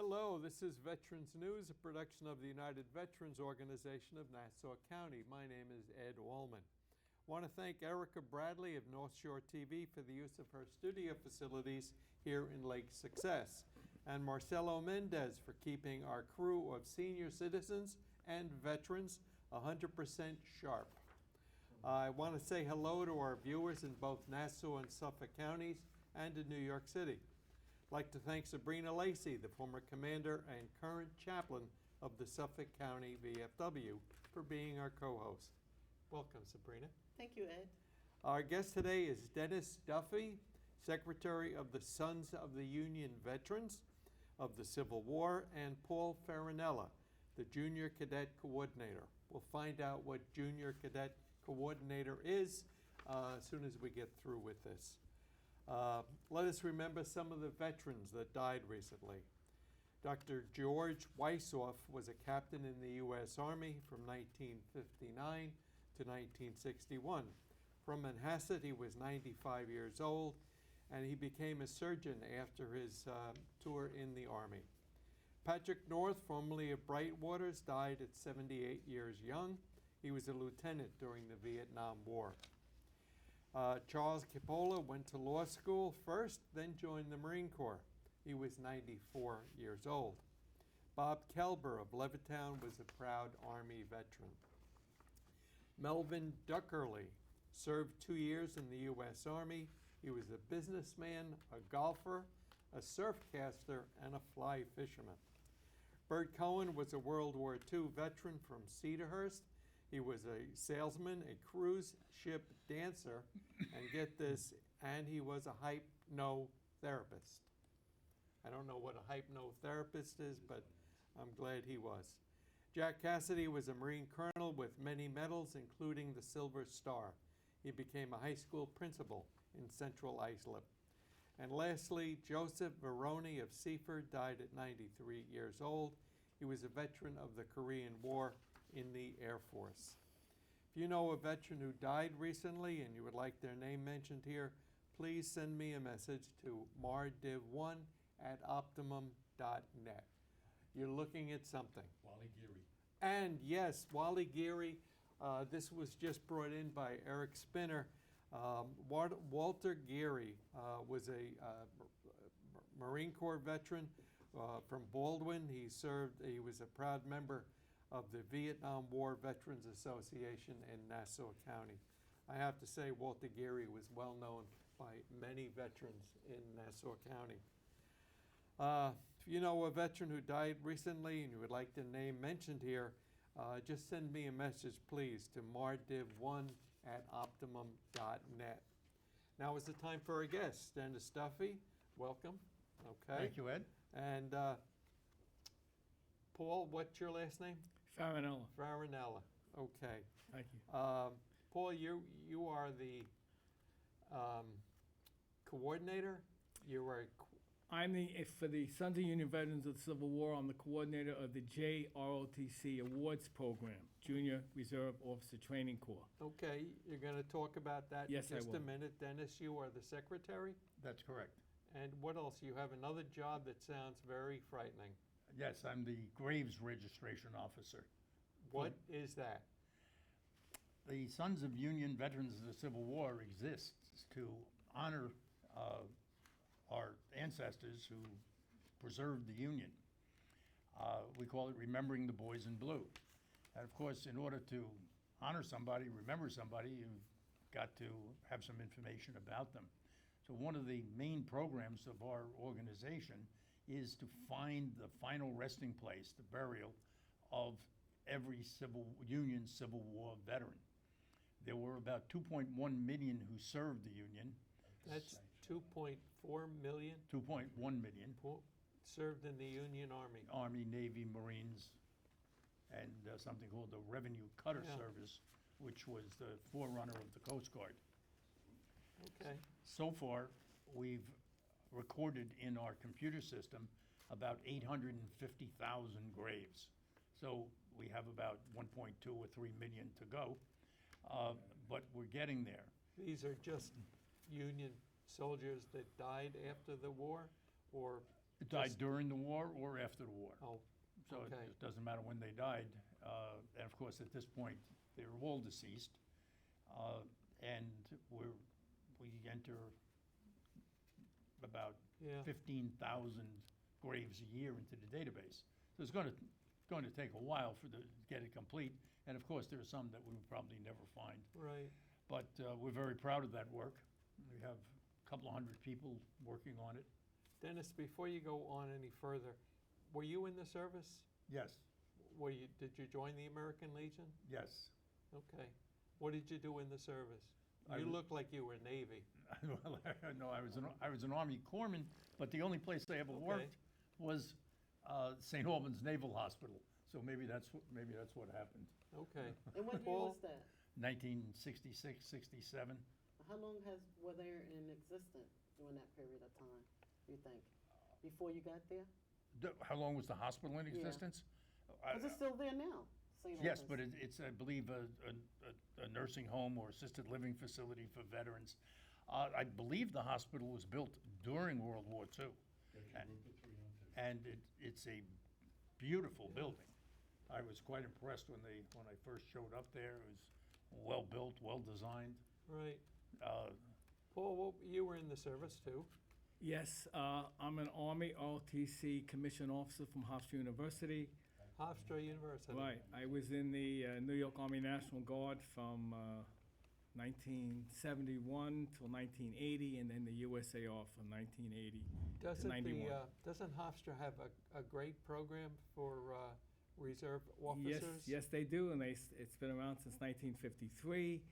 Hello, this is Veterans News, a production of the United Veterans Organization of Nassau County. My name is Ed Allman. I want to thank Erica Bradley of North Shore TV for the use of her studio facilities here in Lake Success, and Marcelo Mendez for keeping our crew of senior citizens and veterans 100% sharp. I want to say hello to our viewers in both Nassau and Suffolk counties and in New York City. I'd like to thank Sabrina Lacey, the former commander and current chaplain of the Suffolk County VFW, for being our co-host. Welcome, Sabrina. Thank you, Ed. Our guest today is Dennis Duffy, Secretary of the Sons of the Union Veterans of the Civil War, and Paul Farinella, the Junior Cadet Coordinator. We'll find out what Junior Cadet Coordinator is as soon as we get through with this. Let us remember some of the veterans that died recently. Dr. George Weissoff was a captain in the U.S. Army from 1959 to 1961. From Manhasset, he was 95 years old, and he became a surgeon after his tour in the Army. Patrick North, formerly of Brightwaters, died at 78 years young. He was a lieutenant during the Vietnam War. Charles Cipolla went to law school first, then joined the Marine Corps. He was 94 years old. Bob Kelber of Levittown was a proud Army veteran. Melvin Duckerly served 2 years in the U.S. Army. He was a businessman, a golfer, a surfcaster, and a fly fisherman. Bert Cohen was a World War II veteran from Cedarhurst. He was a salesman, a cruise ship dancer, and get this, and he was a hypnotherapist. I don't know what a hypnotherapist is, but I'm glad he was. Jack Cassidy was a Marine colonel with many medals, including the Silver Star. He became a high school principal in Central Islip. And lastly, Joseph Veroni of Seaford died at 93 years old. He was a veteran of the Korean War in the Air Force. If you know a veteran who died recently and you would like their name mentioned here, please send me a message to mardiv1@optimum.net. You're looking at something. Wally Geary. And yes, Wally Geary. This was just brought in by Eric Spinner. Walter Geary was a Marine Corps veteran from Baldwin. He was a proud member of the Vietnam War Veterans Association in Nassau County. I have to say Walter Geary was well known by many veterans in Nassau County. If you know a veteran who died recently and you would like their name mentioned here, just send me a message, please, to mardiv1@optimum.net. Now is the time for our guest, Dennis Duffy. Welcome. Okay. Thank you, Ed. And Paul, what's your last name? Farinella. Farinella. Okay. Thank you. Paul, you are the coordinator. You are. I'm for the Sons of Union Veterans of the Civil War. I'm the coordinator of the JROTC Awards Program, Junior Reserve Officer Training Corps. Okay, you're going to talk about that Yes, in just I will. a minute. Dennis, you are the secretary. That's correct. And what else? You have another job that sounds very frightening. Yes, I'm the Graves Registration Officer. What is that? The Sons of Union Veterans of the Civil War exists to honor our ancestors who preserved the Union. We call it Remembering the Boys in Blue. And of course, in order to honor somebody, remember somebody, you've got to have some information about them. So one of the main programs of our organization is to find the final resting place, the burial of every Union Civil War veteran. There were about 2.1 million who served the Union. That's 2.4 million 2.1 million. served in the Union Army. Army, Navy, Marines, and something called the Revenue Cutter Service, which was the forerunner of the Coast Guard. Okay. So far, we've recorded in our computer system about 850,000 graves. So we have about 1.2 or 3 million to go, but we're getting there. These are just Union soldiers that died after the war, or Died during the war or after the war. Oh, So it okay. it doesn't matter when they died. And of course, at this point, they're all deceased. And we enter about yeah, 15,000 graves a year into the database. So it's going to take a while to get it complete. And of course, there are some that we will probably never find. right. But we're very proud of that work. We have a couple of hundred people working on it. Dennis, before you go on any further, were you in the service? Yes, Did you join the American Legion? yes. Okay. What did you do in the service? I You was- look like you were Navy. Well, no, I was an Army corpsman, but the only place I ever Okay. worked was St. Albans Naval Hospital. So maybe that's what happened. Okay. And what year Paul? was that? 1966, 67. How long were they in existence during that period of time, you think? Before you got there? How long was the hospital in Yeah. existence? Is it still there now? St. Yes, Albans? but it's, I believe, a nursing home or assisted living facility for veterans. I believe the hospital was built during World War II. And it's a beautiful building. I was quite impressed when I first showed up there. It was well-built, well-designed. Right. Uh, Paul, you were in the service too. Yes, I'm an Army ROTC commissioned officer from Hofstra University. Hofstra University. Right, I was in the New York Army National Guard from 1971 till 1980, and then the USAR from 1980 to Doesn't 91. doesn't Hofstra have a great program for reserve Yes, officers? yes, they do, and it's been around since 1953.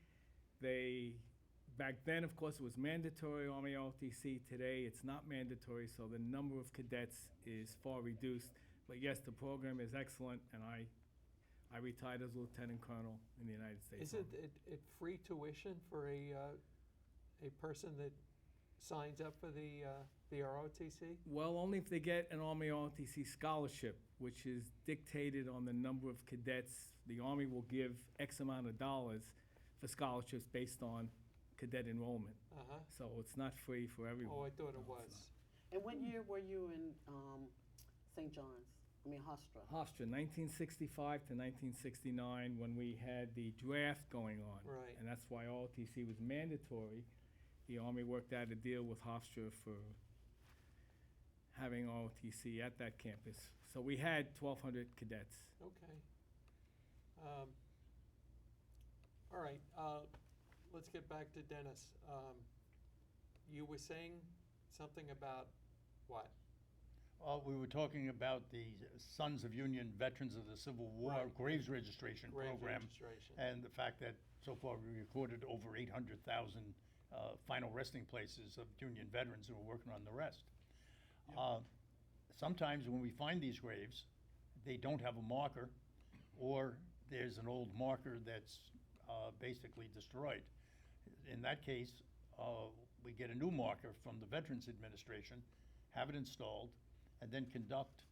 Back then, of course, it was mandatory Army ROTC. Today, it's not mandatory, so the number of cadets is far reduced. But yes, the program is excellent, and I retired as Lieutenant Colonel in the United States Isn't Army. it free tuition for a person that signs up for the ROTC? Well, only if they get an Army ROTC scholarship, which is dictated on the number of cadets. The Army will give X amount of dollars for scholarships based on cadet enrollment. Uh-huh. So it's not free for everyone. Oh, I thought it No, was. it's And what year were you in St. John's? Hofstra? Hofstra, 1965 to 1969, when we had the draft going on. Right. And that's why ROTC was mandatory. The Army worked out a deal with Hofstra for having ROTC at that campus. So we had 1,200 cadets. Okay. All right, let's get back to Dennis. You were saying something about what? We were talking about the Sons of Union Veterans of the Civil War Right. Graves Registration Grave Program, registration. and the fact that so far we recorded over 800,000 final resting places of Union veterans who are working on the rest. Sometimes when we find these graves, they don't have a marker, or there's an old marker that's basically destroyed. In that case, we get a new marker from the Veterans Administration, have it installed, and then conduct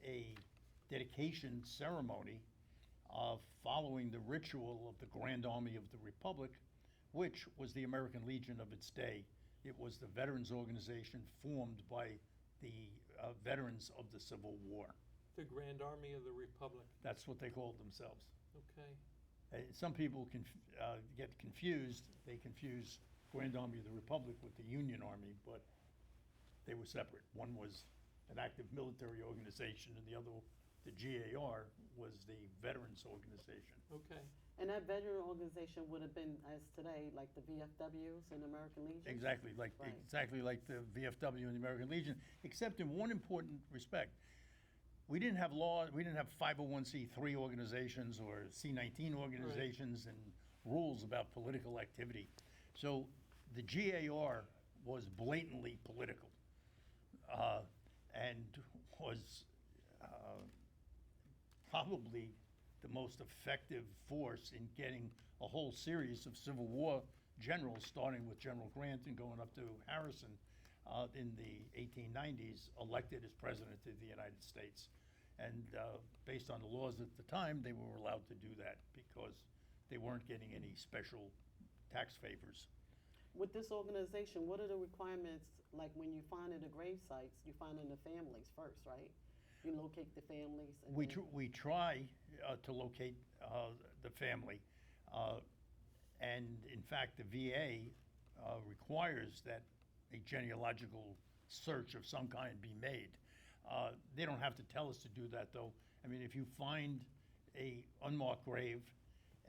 a dedication ceremony following the ritual of the Grand Army of the Republic, which was the American Legion of its day. It was the veterans organization formed by the veterans of the Civil War. The Grand Army of the Republic. That's what they called themselves. Okay. Some people get confused. They confuse Grand Army of the Republic with the Union Army, but they were separate. One was an active military organization, and the other, the GAR, was the veterans organization. Okay. And that veteran organization would have been, as today, like the VFWs and American Legion? Exactly like the VFW and the American Legion, except in one important respect. We didn't have law, we didn't have 501c3 organizations or C19 organizations and rules about political activity. So the GAR was blatantly political and was probably the most effective force in getting a whole series of Civil War generals, starting with General Grant and going up to Harrison in the 1890s, elected as President of the United States. And based on the laws at the time, they were allowed to do that because they weren't getting any special tax favors. With this organization, what are the requirements, like when you find in the grave sites, you find in the families first, right? You locate the families and We, then- we try to locate the family. And in fact, the VA requires that a genealogical search of some kind be made. They don't have to tell us to do that, though. I mean, if you find a unmarked grave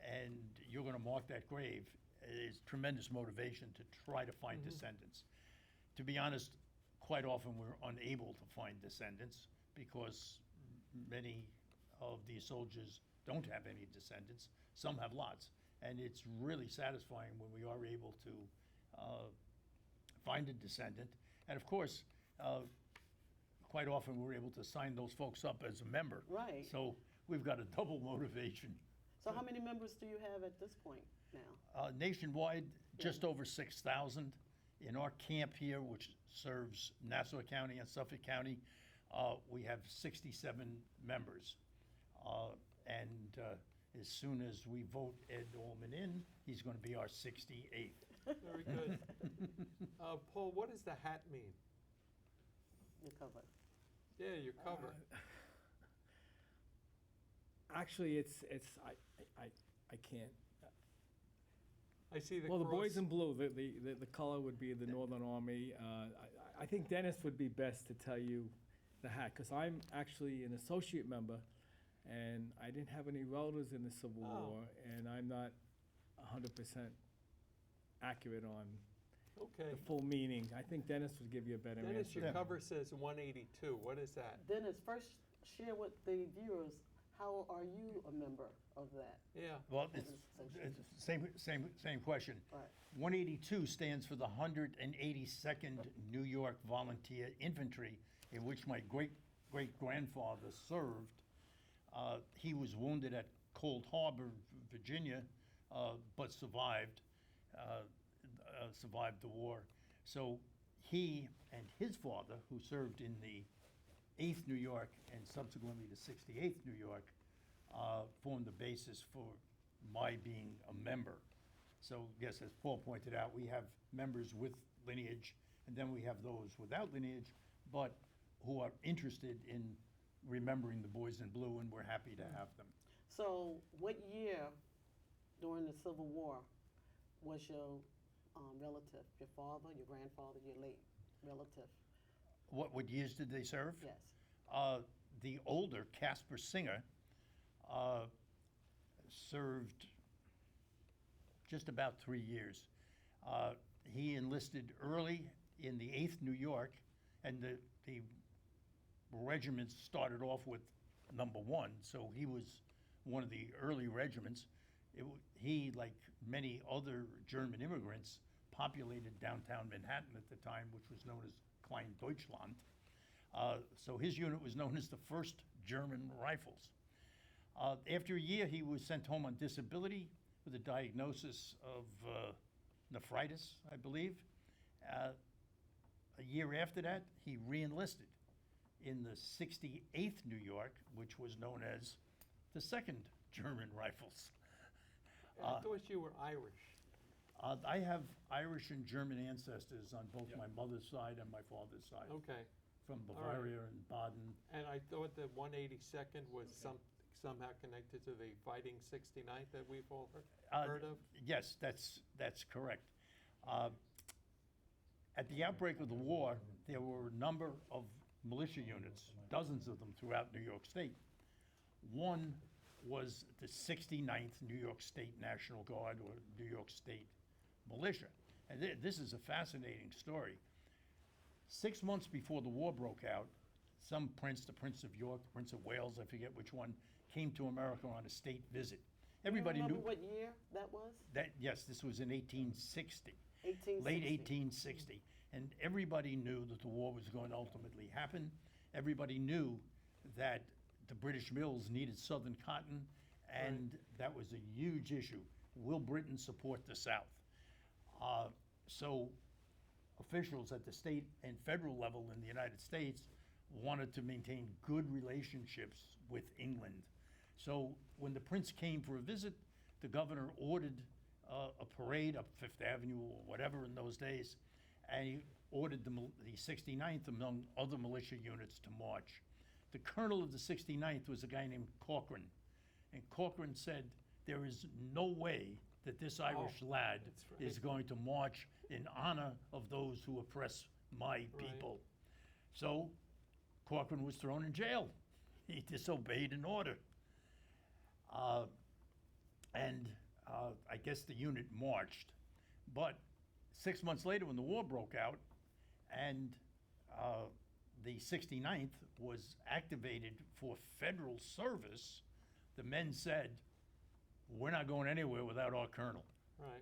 and you're gonna mark that grave, it's tremendous motivation to try to find descendants. To be honest, quite often we're unable to find descendants because many of these soldiers don't have any descendants. Some have lots. And it's really satisfying when we are able to find a descendant. And of course, quite often we're able to sign those folks up as a member. Right. So we've got a double motivation. So how many members do you have at this point now? Nationwide, just over 6,000. In our camp here, which serves Nassau County and Suffolk County, we have 67 members. And as soon as we vote Ed Ullman in, he's going to be our 68th. Very good. Paul, what does the hat mean? Your cover. Yeah, your cover. Actually, I can't. I see the Well, the cross. boys in blue, the color would be the Northern Army. I think Dennis would be best to tell you the hat, because I'm actually an associate member, and I didn't have any relatives in the Civil Oh. War, and I'm not 100% accurate on Okay. the full meaning. I think Dennis would give you a better Dennis, answer. your cover says 182. What is that? Dennis, first share with the viewers, how are you a member of that? Yeah. Well, Organization. it's same question. Right. 182 stands for the 182nd New York Volunteer Infantry, in which my great-great-grandfather served. He was wounded at Cold Harbor, Virginia, but survived the war. So he and his father, who served in the 8th New York and subsequently the 68th New York, formed the basis for my being a member. So yes, as Paul pointed out, we have members with lineage, and then we have those without lineage, but who are interested in remembering the boys in blue, and we're happy to have them. So what year during the Civil War was your relative, your father, your grandfather, your late relative? What years did they serve? Yes. The older Casper Singer served just about 3 years. He enlisted early in the 8th New York, and the regiment started off with number 1, so he was one of the early regiments. He, like many other German immigrants, populated downtown Manhattan at the time, which was known as Klein Deutschland. So his unit was known as the 1st German Rifles. After a year, he was sent home on disability with a diagnosis of nephritis, I believe. A year after that, he re-enlisted in the 68th New York, which was known as the 2nd German Rifles. I thought you were Irish. I have Irish and German ancestors on both my mother's side and my father's side, Okay. from All right. Bavaria and Baden. And I thought the 182nd was somehow connected to the Fighting 69th that we've all heard of? Yes, that's correct. At the outbreak of the war, there were a number of militia units, dozens of them throughout New York State. One was the 69th New York State National Guard, or New York State Militia. And this is a fascinating story. 6 months before the war broke out, some prince, the Prince of York, the Prince of Wales, I forget which one, came to America on a state visit. Everybody You knew remember what year that was? that, yes, this was in 1860. 1860. Late 1860, and everybody knew that the war was going to ultimately happen. Everybody knew that the British mills needed Southern cotton, and that was a huge issue. Will Britain support the South? So officials at the state and federal level in the United States wanted to maintain good relationships with England. So when the prince came for a visit, the governor ordered a parade up Fifth Avenue or whatever in those days, and he ordered the 69th, among other militia units, to march. The colonel of the 69th was a guy named Corcoran, and Corcoran said, there is no way that this Irish lad that's right. is going to march in honor of those who oppress my people. So Corcoran was thrown in jail. He disobeyed an order. I guess the unit marched. But 6 months later, when the war broke out, and the 69th was activated for federal service, the men said, we're not going anywhere without our colonel. Right.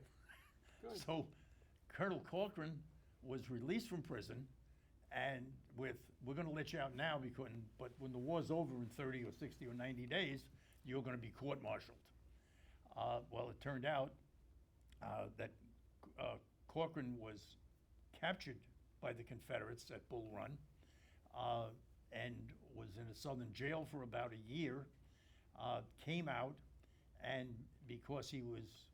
Good. So Colonel Corcoran was released from prison, and we're going to let you out now, but when the war's over in 30 or 60 or 90 days, you're going to be court-martialed. Well, it turned out that Corcoran was captured by the Confederates at Bull Run and was in a southern jail for about a year, came out, and because he was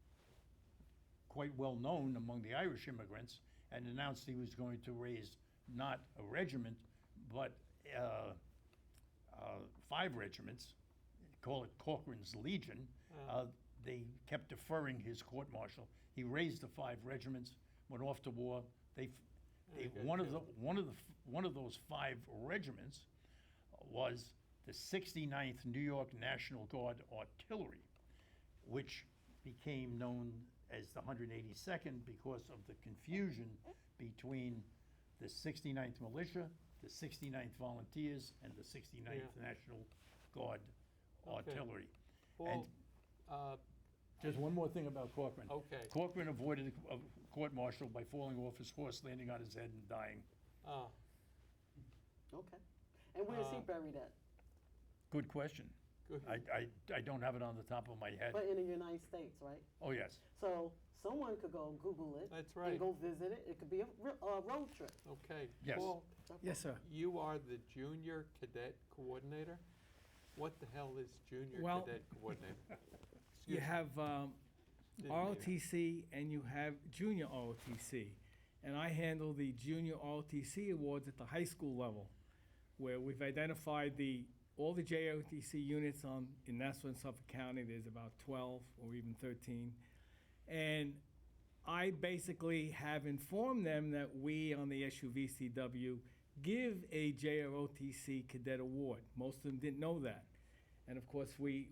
quite well known among the Irish immigrants, and announced he was going to raise not a regiment, but 5 regiments, call it Corcoran's Legion. They kept deferring his court-martial. He raised the 5 regiments, went off to war. One of those 5 regiments was the 69th New York National Guard Artillery, which became known as the 182nd because of the confusion between the 69th Militia, the 69th Volunteers, and the 69th National Guard Artillery. Paul, Just one more thing about Corcoran. okay. Corcoran avoided a court-martial by falling off his horse, landing on his head, and dying. Ah, Okay. And where is he buried at? Good question. good. I don't have it on the top of my head. But in the United States, right? Oh, yes. So someone could go Google it. That's right. And go visit it. It could be a road trip. Okay. Yes. Paul, Yes, sir. you are the junior cadet coordinator? What the hell is junior Well, cadet coordinator? You Excuse me, have didn't mean it. ROTC and you have junior ROTC. And I handle the junior ROTC awards at the high school level, where we've identified all the JROTC units in Nassau and Suffolk County. There's about 12 or even 13. And I basically have informed them that we on the SUVCW give a JROTC cadet award. Most of them didn't know that. And of course, we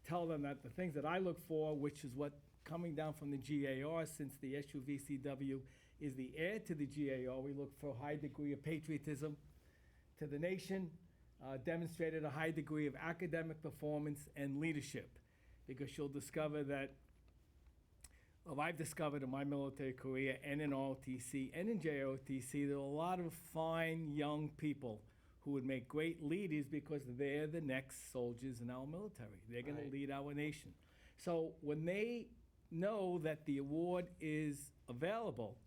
tell them that the things that I look for, which is what coming down from the GAR, since the SUVCW is the heir to the GAR, we look for a high degree of patriotism to the nation, demonstrated a high degree of academic performance and leadership. Because you'll discover that, well, I've discovered in my military career and in ROTC and in JROTC, there are a lot of fine young people who would make great leaders because they're the next soldiers in our military. They're going Right. to lead our nation. So when they know that the award is available,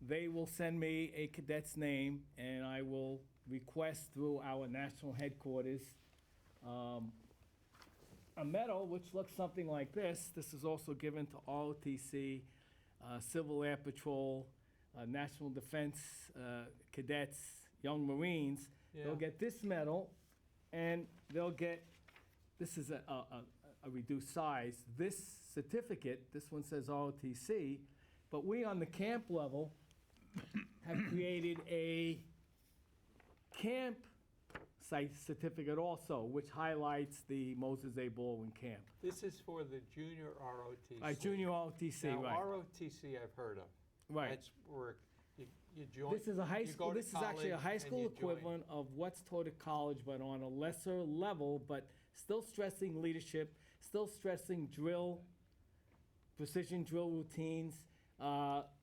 they will send me a cadet's name, and I will request through our national headquarters a medal which looks something like this. This is also given to ROTC, Civil Air Patrol, National Defense cadets, young Marines. They'll Yeah. get this medal, and they'll get, this is a reduced size, this certificate, this one says ROTC, but we on the camp level have created a camp site certificate also, which highlights the Moses A. Baldwin camp. This is for the junior ROTC. Junior ROTC, Now, right. ROTC I've heard of. Right. That's where you join. This is a high you school, go to this is actually a college high and school you join. equivalent of what's taught at college, but on a lesser level, but still stressing leadership, still stressing drill, precision drill routines,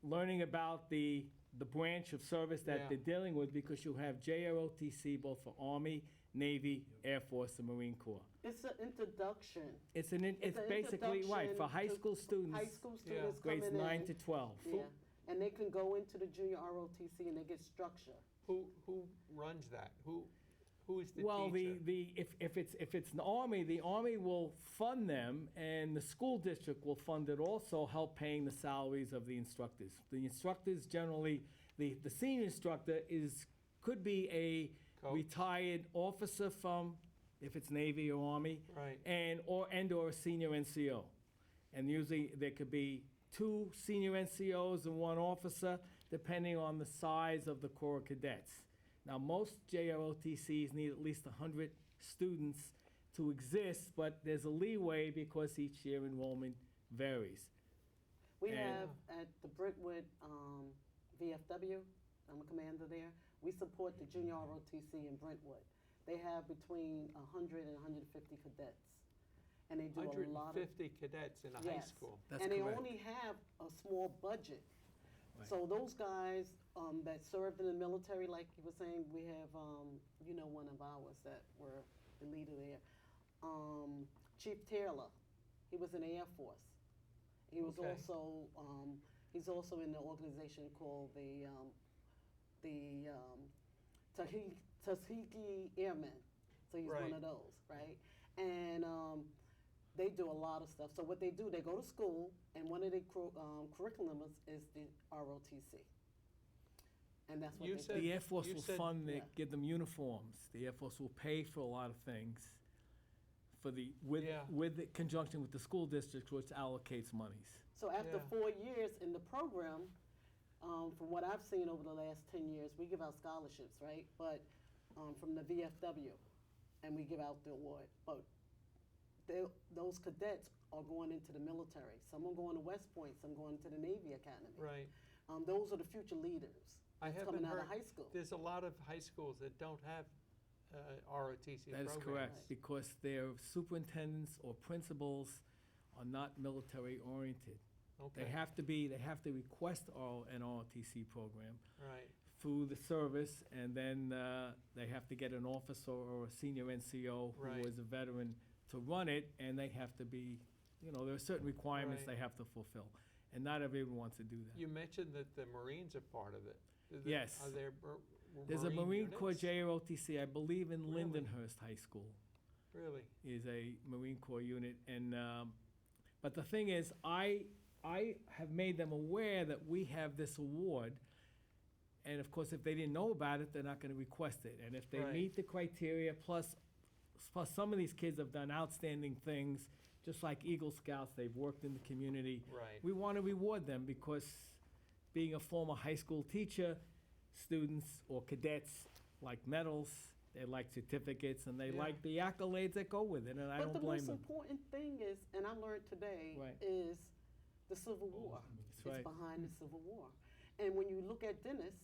learning about the branch of service that Yeah. they're dealing with, because you have JROTC both for Army, Navy, Air Force, and Marine Corps. It's an introduction. It's an basically, right, for introduction high to school students, High school students grades coming 9 in. to 12. Yeah, and they can go into the junior ROTC and they get structure. Who runs that? Who's the Well, teacher? if it's the Army will fund them, and the school district will fund it also, help paying the salaries of the instructors. The instructors generally, the senior instructor could be a Coach. retired officer from, if it's Navy or Army, Right. or a senior NCO. And usually there could be 2 senior NCOs and 1 officer, depending on the size of the Corps of Cadets. Now, most JROTCs need at least 100 students to exist, but there's a leeway because each year enrollment varies. We And- have at the Brentwood VFW, I'm a commander there, we support the junior ROTC in Brentwood. They have between 100 and 150 cadets. And they do a lot of. 150 cadets in a high Yes. school. That's And they correct. only have a small budget. Right. So those guys that served in the military, like you were saying, we have, one of ours that were the leader there. Chief Taylor, he was in the Air Force. He was Okay. also, he's also in the organization called the Tuskegee Airmen. So he's one Right. of those, right? And they do a lot of stuff. So what they do, they go to school, and one of the curriculum is the ROTC. And that's what You they said- do. The Air Force you will said- fund, Yeah. give them uniforms. The Air Force will pay for a lot of things Yeah. with conjunction with the school district, which allocates monies. So after Yeah. 4 years in the program, from what I've seen over the last 10 years, we give out scholarships, right? But from the VFW, and we give out the award. But those cadets are going into the military. Some are going to West Point, some going to the Navy Academy. Right. Those are the future leaders I that's haven't coming out heard, of high school. there's a lot of high schools that don't have ROTC That is programs. correct, Right. because their superintendents or principals are not military oriented. They Okay, have to request an ROTC program right, through the service, and then they have to get an officer or a senior NCO who Right. is a veteran to run it, and they have to be, there are certain requirements Right. they have to fulfill, and not everyone wants to do that. you mentioned that the Marines are part of it. Yes. Are there There's a Marine Corps units? JROTC, I believe in Really? Lindenhurst High School. Really? Is a Marine Corps unit, and, but the thing is, I have made them aware that we have this award, and of course, if they didn't know about it, they're not gonna request it, and if they Right. meet the criteria, plus some of these kids have done outstanding things, just like Eagle Scouts, they've worked in the community. Right. We wanna reward them, because being a former high school teacher, students or cadets like medals, they like certificates, and they Yeah. like the accolades that go with it, and I But don't the blame most them. important thing is, and I learned today, Right. is the Civil War. That's right. It's behind the Civil War. And when you look at Dennis,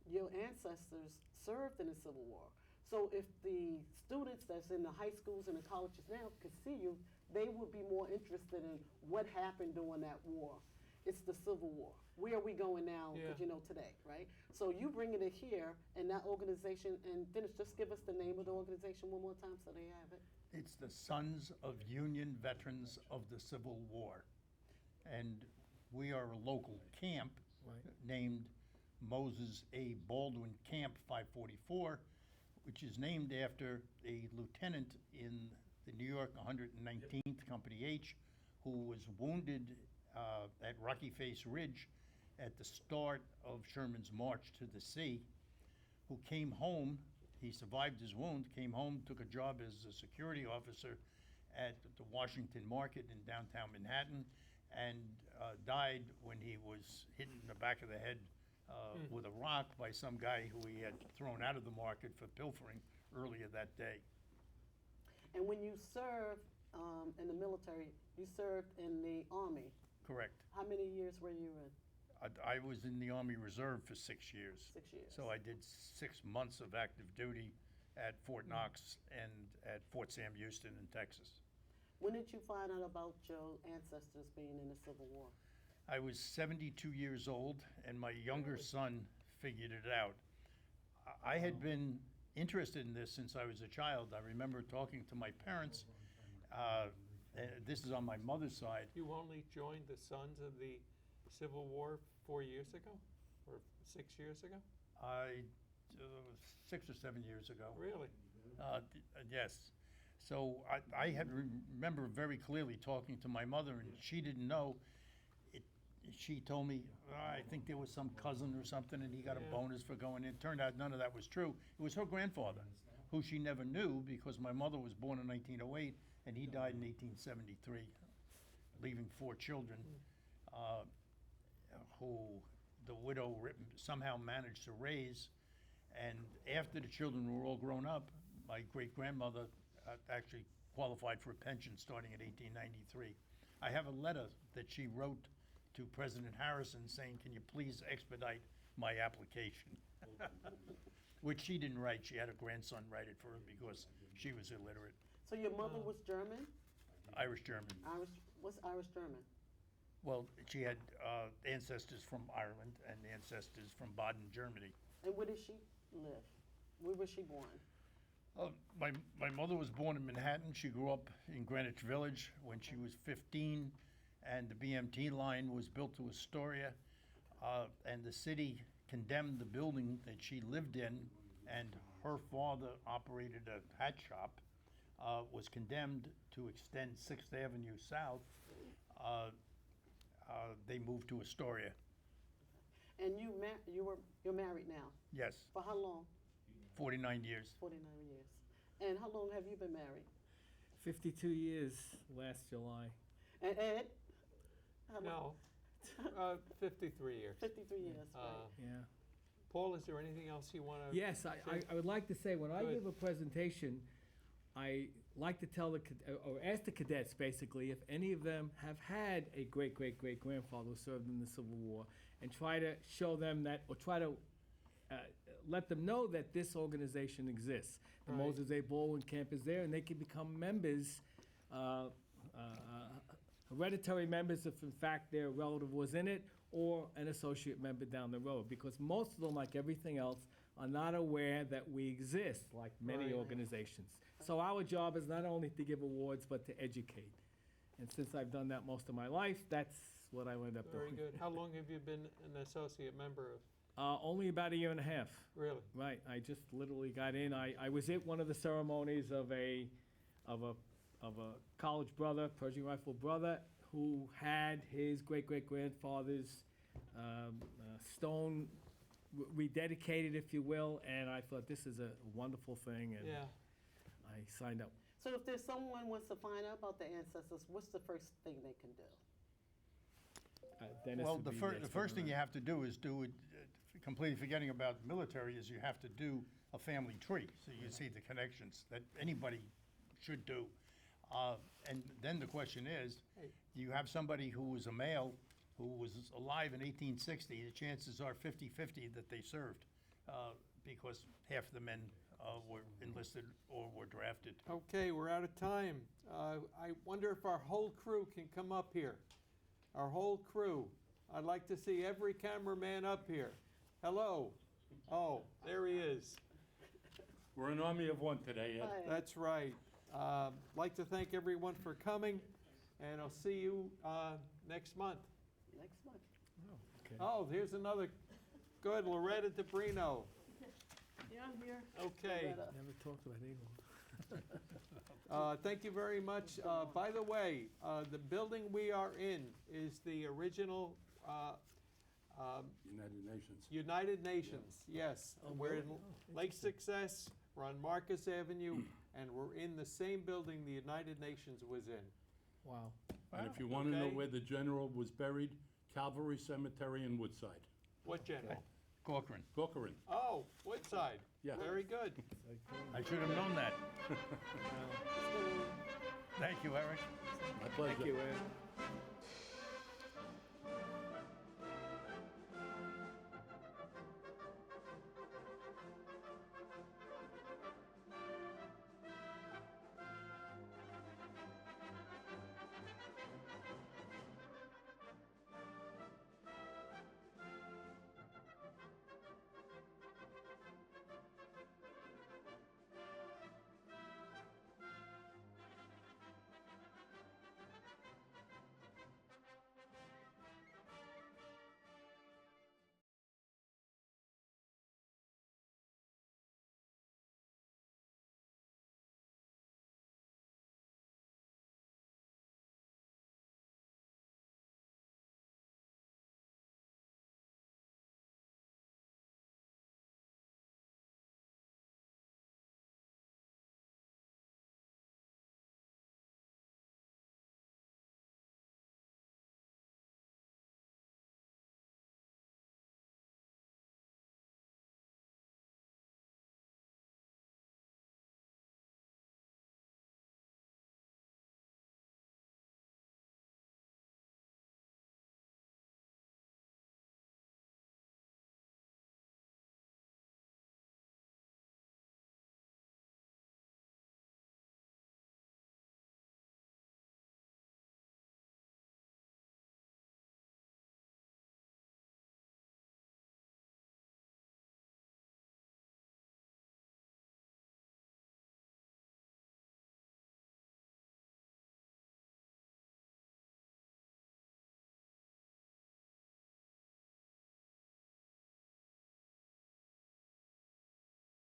your ancestors served in the Civil War. So if the students that's in the high schools and the colleges now could see you, they would be more interested in what happened during that war. It's the Civil War. Where are we going now? Yeah. Today, right? So you bringing it here, and that organization, and Dennis, just give us the name of the organization one more time so they have it. It's the Sons of Union Veterans of the Civil War. And we are a local camp Right. named Moses A. Baldwin Camp 544, which is named after a lieutenant in the New York 119th Company H, who was wounded at Rocky Face Ridge at the start of Sherman's march to the sea, who came home. He survived his wound, came home, took a job as a security officer at the Washington Market in downtown Manhattan, and died when he was hit in the back of the head with a rock by some guy who he had thrown out of the market for pilfering earlier that day. And when you served in the military, you served in the Army. Correct. How many years were you in? I was in the Army Reserve for 6 years. 6 years. So I did 6 months of active duty at Fort Knox and at Fort Sam Houston in Texas. When did you find out about your ancestors being in the Civil War? I was 72 years old, and my younger son figured it out. I had been interested in this since I was a child. I remember talking to my parents. This is on my mother's side. You only joined the Sons of the Civil War 4 years ago? Or 6 years ago? I 6 or 7 years ago. Really? Yes. So I had remember very clearly talking to my mother, and she didn't know. She told me, I think there was some cousin or something, and he got a Yeah. bonus for going in. Turned out none of that was true. It was her grandfather, who she never knew because my mother was born in 1908, and he died in 1873, leaving 4 children, who the widow somehow managed to raise. And after the children were all grown up, my great-grandmother actually qualified for a pension starting in 1893. I have a letter that she wrote to President Harrison saying, can you please expedite my application? Which she didn't write. She had a grandson write it for her because she was illiterate. So your mother was German? Irish-German. What's Irish-German? Well, she had ancestors from Ireland and ancestors from Baden, Germany. And where did she live? Where was she born? My mother was born in Manhattan. She grew up in Greenwich Village when she was 15, and the BMT line was built to Astoria, and the city condemned the building that she lived in, and her father operated a hat shop, was condemned to extend 6th Avenue south. They moved to Astoria. And you're married now? Yes, For how long? 49 years. 49 years. And how long have you been married? 52 years last July. And Ed? How No, long? 53 years. 53 years, right. Yeah. Paul, is there anything else you want to? Yes, I would like to say, when I Good. give a presentation, I like to tell or ask the cadets basically if any of them have had a great-great-great-grandfather who served in the Civil War, and try to show them that, or try to let them know that this organization exists. The Right. Moses A. Baldwin Camp is there, and they can become members, hereditary members if in fact their relative was in it, or an associate member down the road, because most of them, like everything else, are not aware that we exist, like many Right. organizations. So our job is not only to give awards, but to educate. And since I've done that most of my life, that's what I wound up Very doing. good. How long have you been an associate member of? Only about a year and a half. Really? Right, I just literally got in. I was at one of the ceremonies of a college brother, Pershing Rifle brother, who had his great-great-grandfather's stone rededicated, if you will, and I thought this is a wonderful thing, and Yeah. I signed up. So if there's someone wants to find out about their ancestors, what's the first thing they can do? Dennis Well, would the be first expert first on thing that. you have to do is completely forgetting about military, is you have to do a family tree, so you see the connections that anybody should do. And then the question is, Hey. you have somebody who was a male who was alive in 1860, the chances are 50-50 that they served, because half the men were enlisted or were drafted. Okay, we're out of time. I wonder if our whole crew can come up here. Our whole crew. I'd like to see every cameraman up here. Hello. Oh, there he is. We're an army of one today, Ed. Hi. That's right. Like to thank everyone for coming, and I'll see you next month. Next month. Okay. Oh, here's another. Good, Loretta DeBrino. Yeah, I'm here. Okay. Loretta. Never talked about Eagle. Thank you very much. By the way, the building we are in is the original United Nations. United Nations, yes. We're in Lake Success, we're on Marcus Avenue, and we're in the same building the United Nations was in. Wow. And if you want to know Okay. where the general was buried, Calvary Cemetery in Woodside. What general? Corcoran, Corcoran. Oh, Woodside. Yeah. Very good. I should have known that. Thank you, Eric. My pleasure. Thank you, Ed.